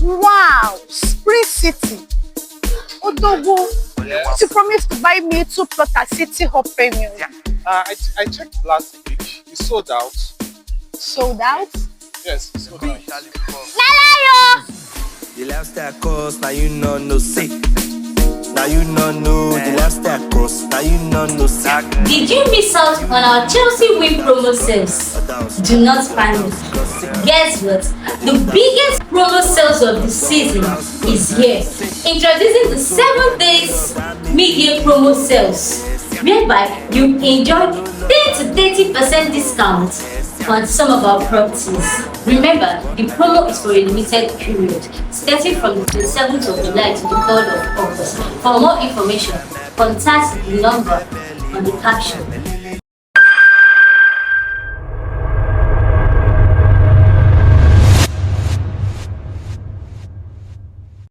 Wow, Spring City. Odogo, you promised to buy me 2 plot at City Hall Premium. I checked last week. It's sold out. Sold out? Yes, it's sold out. Lalayo! The lifestyle cost, now you know say. Now you know the lifestyle cost, now you know say. Did you miss out on our Chelsea win promo sales? Do not panic. Guess what? The biggest promo sales of the season is here. Introducing the 7 days media promo sales, whereby you enjoy 10 to 30% discount on some of our properties. Remember, the promo is for a limited period, starting from the 27th of July to the 3rd of August. For more information, contact the number on the caption.